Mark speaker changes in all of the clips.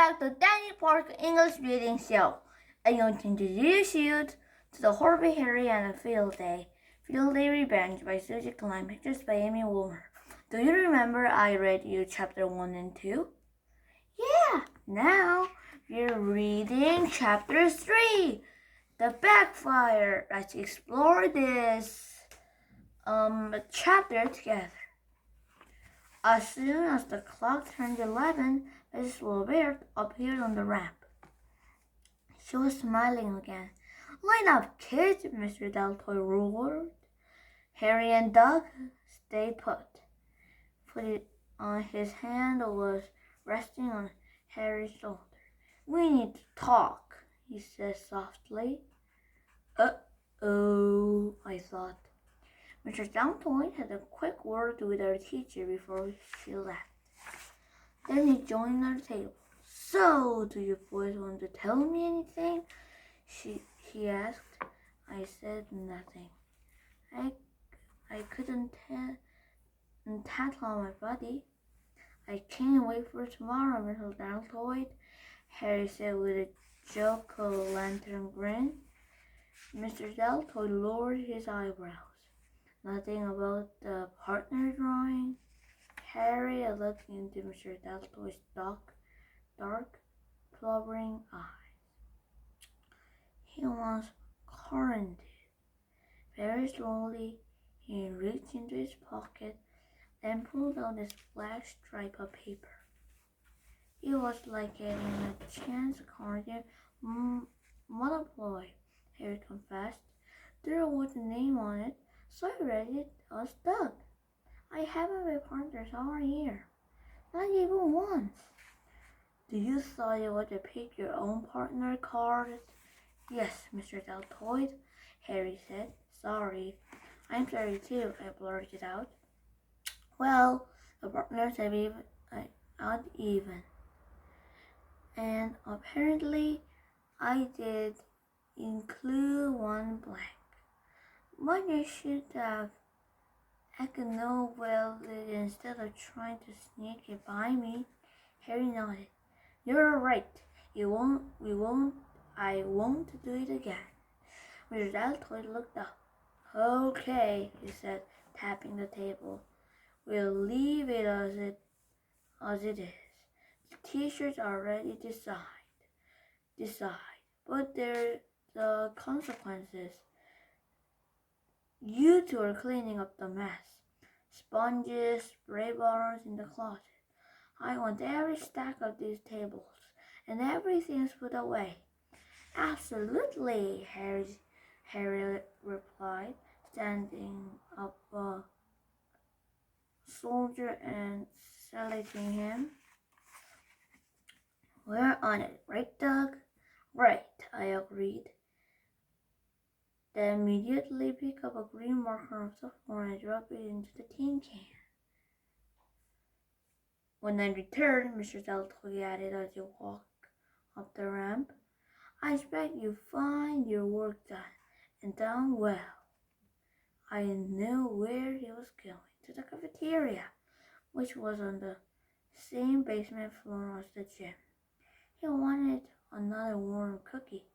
Speaker 1: back to dennypark English Reading Show. I want to introduce you to the Horby Harry and the Field Day. Field Day Revenge by Susie Klein, pictures by Amy Wilmer. Do you remember I read you chapter 1 and 2? Yeah, now we're reading chapter 3, The Backfire. Let's explore this chapter together. As soon as the clock turned 11, Mrs. Wilbert appeared on the ramp. She was smiling again. "Line up, kids," Mr. Deltoy roared. Harry and Doug stayed put. His hand was resting on Harry's shoulder. "We need to talk," he said softly. Uh-oh, I thought. Mr. Deltoy had a quick word with our teacher before she left. Then he joined our table. "So, do you boys want to tell me anything?" he asked. I said nothing. I couldn't tattle my buddy. "I can't wait for tomorrow, Mr. Deltoy," Harry said with a jack-o'-lantern grin. Mr. Deltoy lowered his eyebrows. "Nothing about the partner drawing?" Harry looked into Mr. Deltoy's dark, blubbering eyes. He was quarantined. Very slowly, he reached into his pocket and pulled out this black stripe of paper. It was like getting a chance card Monopoly, Harry confessed. There was a name on it, so I read it as Doug. "I haven't been partners all year. Not even once." "Do you thought it was to pick your own partner card?" "Yes, Mr. Deltoy," Harry said. "Sorry." "I'm sorry too," I blurted out. "Well, the partners have out even. And apparently I did include one blank. But you should have acknowledged it instead of trying to sneak it by me." Harry nodded. "You're right. I won't do it again." Mr. Deltoy looked up. "Okay," he said, tapping the table. "We'll leave it as it is. The teachers already decide. But there are the consequences. You two are cleaning up the mess. Sponges, spray bottles in the closet. I want every stack of these tables, and everything's put away." "Absolutely," Harry replied, standing up a soldier and saluting him. "We're on it, right, Doug?" "Right," I agreed. Then immediately pick up a green marker of sophomore and drop it into the tin can. "When I return," Mr. Deltoy added as he walked up the ramp, "I expect you find your work done, and done well." I knew where he was going, to the cafeteria, which was on the same basement floor as the gym. He wanted another warm cookie.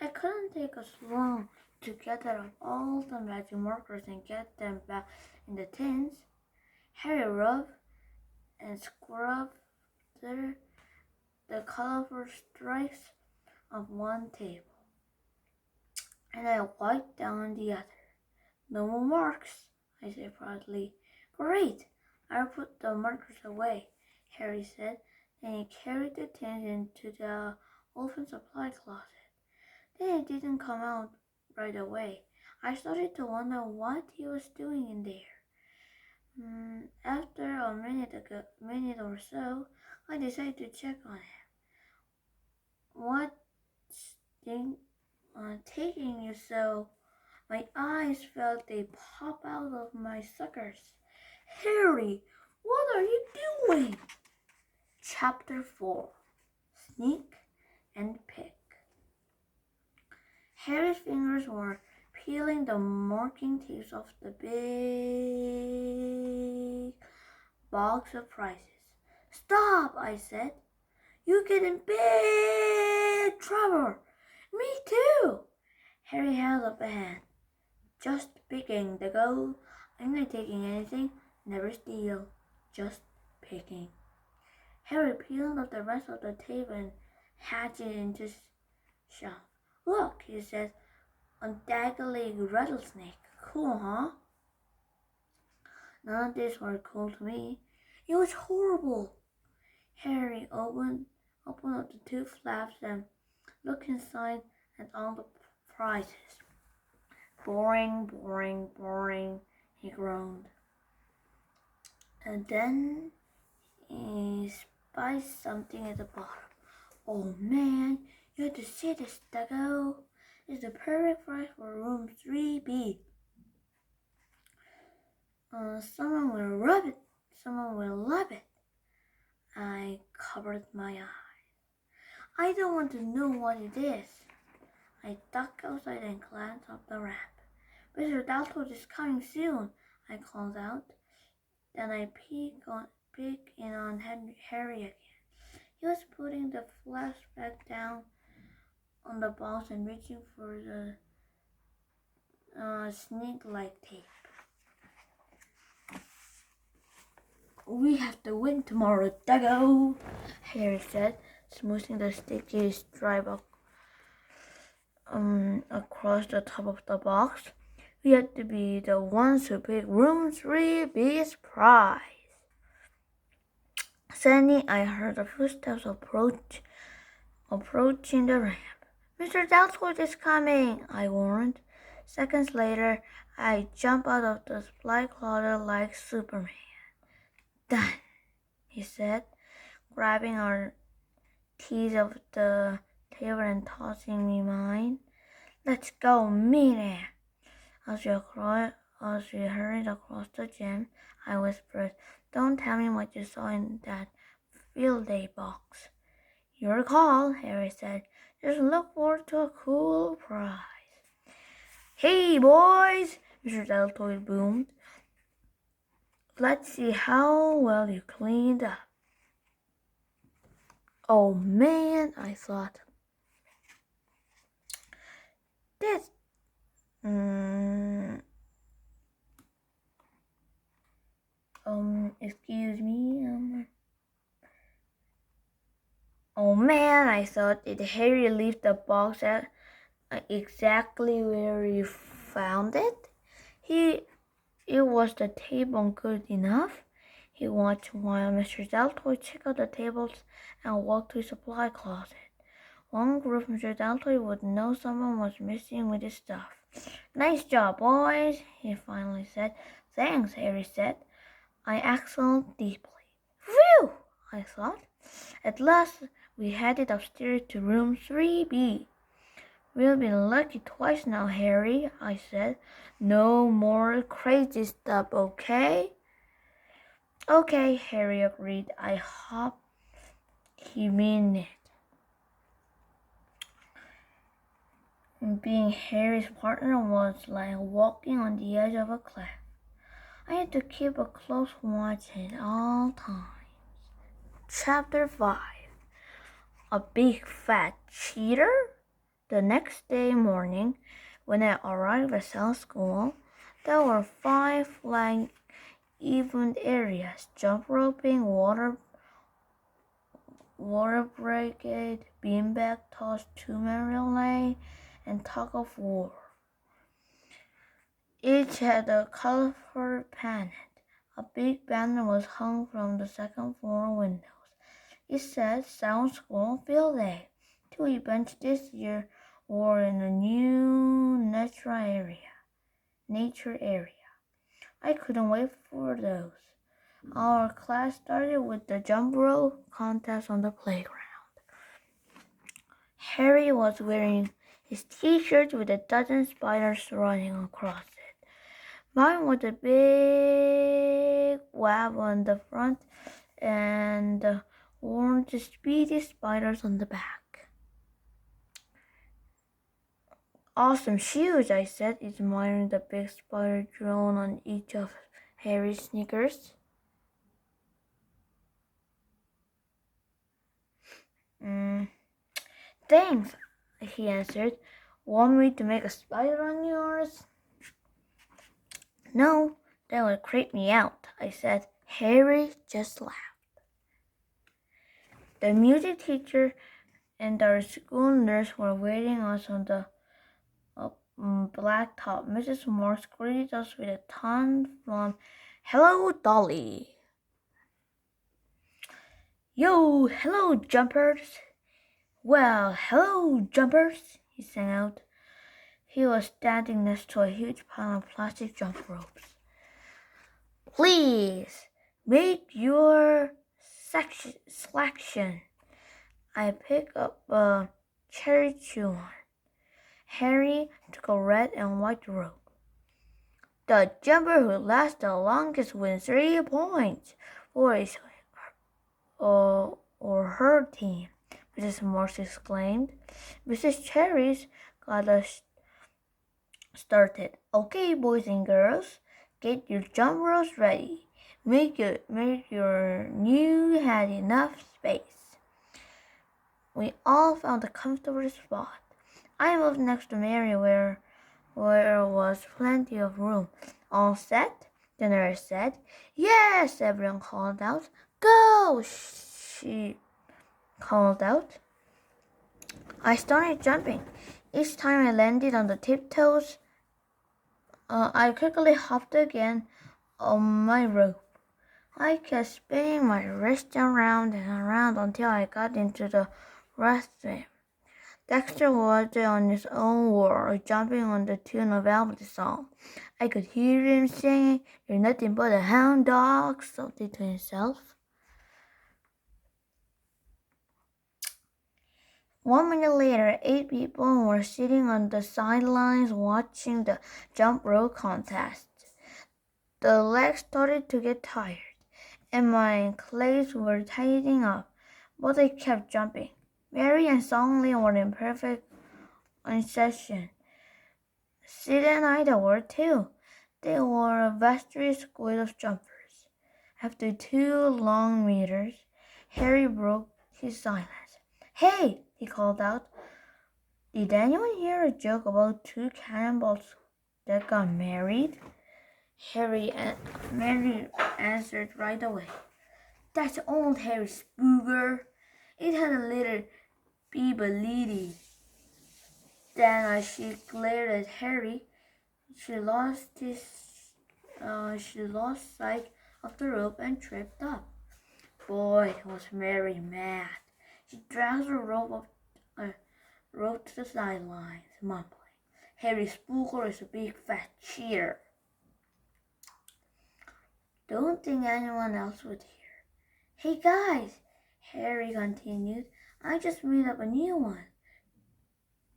Speaker 1: I couldn't take us long to gather up all the magic markers and get them back in the tins. Harry rubbed and scrubbed the colorful stripes of one table, and I wiped down the other. "No more marks," I said proudly. "Great! I'll put the markers away," Harry said. Then he carried the tins into the open supply closet. Then he didn't come out right away. I started to wonder what he was doing in there. After a minute or so, I decided to check on him. "What's taking you so?" My eyes felt they pop out of my suckers. "Harry, what are you doing?" Chapter 4, Sneak and Pick. Harry's fingers were peeling the marking tapes off the big box of prizes. "Stop," I said. You get in big trouble. Me too. Harry held up a hand. Just picking the goal. I'm not taking anything. Never steal. Just picking. Harry peeled up the rest of the table and hatched it into his shelf. Look, he said, undoubtedly rattlesnake. Cool, huh? None of this were cool to me. It was horrible. Harry opened up the two flaps and looked inside at all the prizes. Boring, boring, boring, he groaned. And then he spied something at the bottom. Oh man, you have to see this, Duggo. It's the perfect price for room 3B. Someone will love it. Someone will love it. I covered my eyes. I don't want to know what it is. I ducked outside and glanced up the ramp. Mr. Dalton is coming soon, I called out. Then I peeked in on Harry again. He was putting the flash back down on the box and reaching for the snake-like tape. We have to win tomorrow, Duggo, Harry said, smoothing the sticky stripe across the top of the box. We had to be the ones who pick room 3B's prize. Suddenly, I heard the footsteps approaching the ramp. Mr. Dalton is coming, I warned. Seconds later, I jumped out of the fly closet like Superman. Done, he said, grabbing our keys off the table and tossing me mine. Let's go, meet it. As we hurried across the gym, I whispered, Don't tell me what you saw in that field day box. Your call, Harry said. Just look forward to a cool prize. Hey, boys, Mr. Deltoid boomed. Let's see how well you cleaned up. Oh, man, I thought. This... excuse me, Oh man, I thought, did Harry leave the box at exactly where he found it? It was the table good enough? He watched while Mr. Deltoy checked out the tables and walked to his supply closet. One group Mr. Deltoy would know someone was missing with his stuff. Nice job, boys, he finally said. Thanks, Harry said. I exhaled deeply. Phew, I thought. At last, we headed upstairs to room 3B. We'll be lucky twice now, Harry, I said. No more crazy stuff, okay? Okay, Harry agreed. I hope he meant it. Being Harry's partner was like walking on the edge of a cliff. I had to keep a close watch at all times. Chapter 5. A big fat cheater? The next day morning, when I arrived at South School, there were 5 flag event areas: jump roping, water brigade, beanbag toss, 2-man relay, and tug of war. Each had a colorful pennant. A big banner was hung from the second floor windows. It said South School Field Day. 2 events this year were in a new nature area. I couldn't wait for those. Our class started with the jump rope contest on the playground. Harry was wearing his t-shirt with a dozen spiders running across it. Mine was a big web on the front and the orange speedy spiders on the back. Awesome shoes, I said, admiring the big spider drawn on each of Harry's sneakers. Thanks, he answered. Want me to make a spider on yours? No, that would creep me out, I said. Harry just laughed. The music teacher and our school nurse were waiting us on the blacktop. Mrs. Morse greeted us with a ton from "Hello, Dolly." Yo, hello, jumpers. Well, hello, jumpers, he sang out. He was standing next to a huge pile of plastic jump ropes. Please, make your selection. I picked up a cherry one. Harry took a red and white rope. The jumper who lasts the longest wins 3 points for his or her team, Mrs. Morse exclaimed. Mrs. Cherries got us started. Okay, boys and girls, get your jump ropes ready. Make your new had enough space. We all found a comfortable spot. I moved next to Mary where there was plenty of room. All set? The nurse said. Yes, everyone called out. Go, she called out. I started jumping. Each time I landed on the tiptoes, I quickly hopped again on my rope. I kept spinning my wrist around and around until I got into the restroom. Dexter was on his own world, jumping on the tune of Albert's song. I could hear him singing, "You're nothing but a hound dog," something to himself. 1 minute later, 8 people were sitting on the sidelines watching the jump rope contest. The legs started to get tired, and my legs were tightening up, but I kept jumping. Mary and Songley were in perfect session. Sid and Ida were too. They were a vast squid of jumpers. After 2 long meters, Harry broke his silence. Hey, he called out. Did anyone hear a joke about 2 cannonballs that got married? Mary answered right away. That's old Harry Spooger. It had a little Beebalidi. Then as she glared at Harry, she lost sight of the rope and tripped up. Boy, was Mary mad. She dragged the rope to the sidelines, mumbling, Harry Spooker is a big fat cheater. Don't think anyone else would hear. Hey guys, Harry continued, I just made up a new one.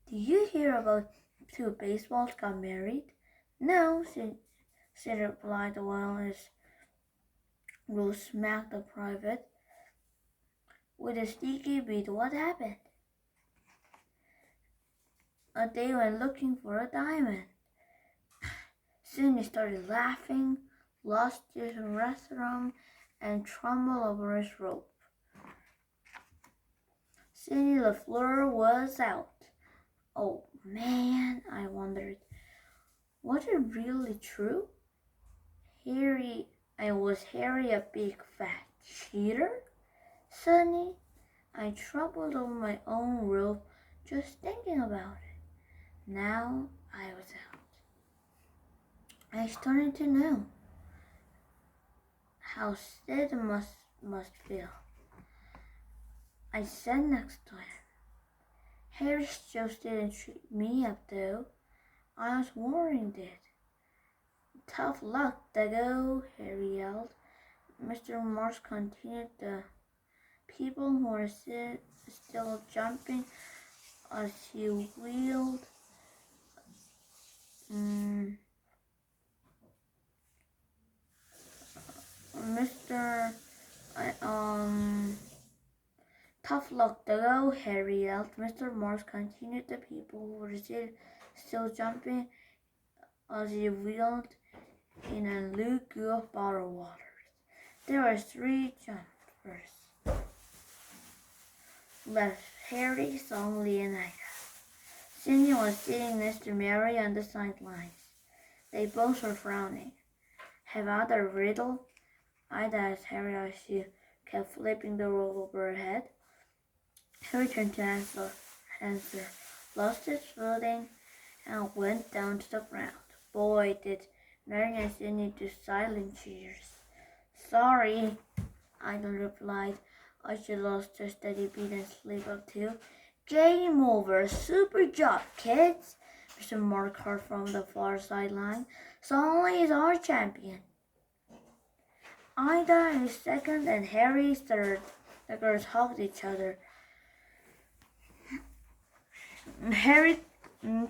Speaker 1: Did you hear about 2 baseballs got married? No, Sid replied while his Rose smacked the private with a sticky bead. What happened? They went looking for a diamond. Sidney started laughing, lost his rhythm, and trembled over his rope. Sidney LaFleur was out. Oh man, I wondered, was it really true? Was Harry a big fat cheater? Suddenly, I trembled over my own rope just thinking about it. Now I was out. I started to know how Sid must feel. I sat next to him. Harry just didn't treat me up though. I was worried it. Tough luck, Dago, Harry yelled. Mr. Morse continued. The people who were still jumping as he wheeled. Tough luck, though, Harry yelled. Mr. Morse continued. The people who were still jumping as he wheeled in a lagoon of bottled waters. There were 3 jumpers left. Harry saw Leonida. Ginny was sitting next to Mary on the sidelines. They both were frowning. Have I the riddle? Ida asked Harry as she kept flipping the roll over her head. Harry turned to answer, lost his footing, and went down to the ground. Boy, did Mary and Ginny do silent cheers. Sorry, Ida replied as she lost her steady beat and slipped up too. Game over. Super job, kids. Mr. Mark heard from the far sideline. Suddenly is our champion. Ida is second and Harry is third. The girls hugged each other. Harry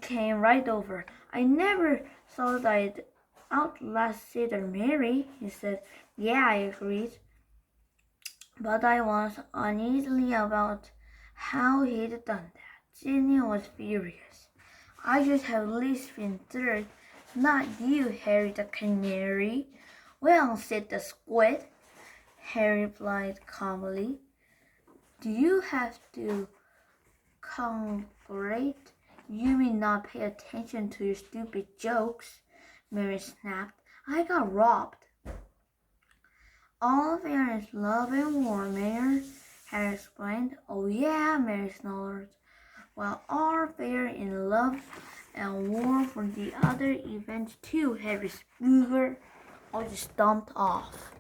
Speaker 1: came right over. I never thought I'd outlast Sid or Mary, he said. Yeah, I agreed. But I was uneasy about how he'd done that. Ginny was furious. I should have at least been third, not you, Harry the Canary. Well, said the Squid, Harry replied calmly. Do you have to congratulate? You may not pay attention to your stupid jokes, Mary snapped. I got robbed. All fair is love and war, Mayor, Harry explained. Oh yeah, Mary snorted. Well, all fair in love and war for the other events too, Harry Spooger. I just stomped off.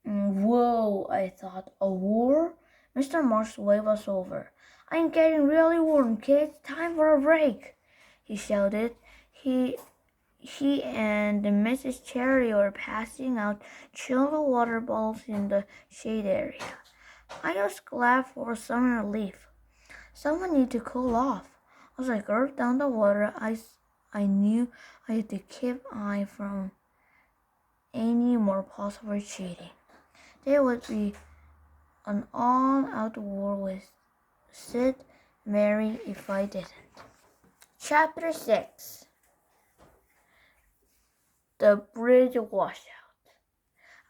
Speaker 1: Whoa, I thought, a war? Mr. Marsh's wave was over. I'm getting really warm, kids. Time for a break, he shouted. He and Mrs. Cherry were passing out chilled water bottles in the shade area. I was glad for some relief. Someone needed to cool off. As I gulped down the water, I knew I had to keep an eye from any more possible cheating. There would be an all-out war with Sid, Mary, if I didn't. Chapter 6. The Bridge Washout.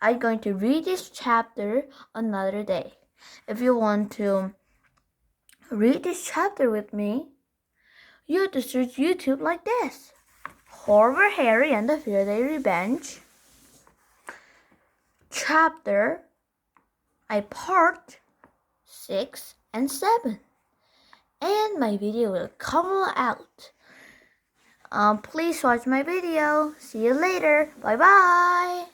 Speaker 1: I'm going to read this chapter another day. If you want to read this chapter with me, you have to search YouTube like this. Horror Harry and the Fear-Day Revenge. Chapter part 6 and 7. And my video will come out. Please watch my video. See you later. Bye-bye.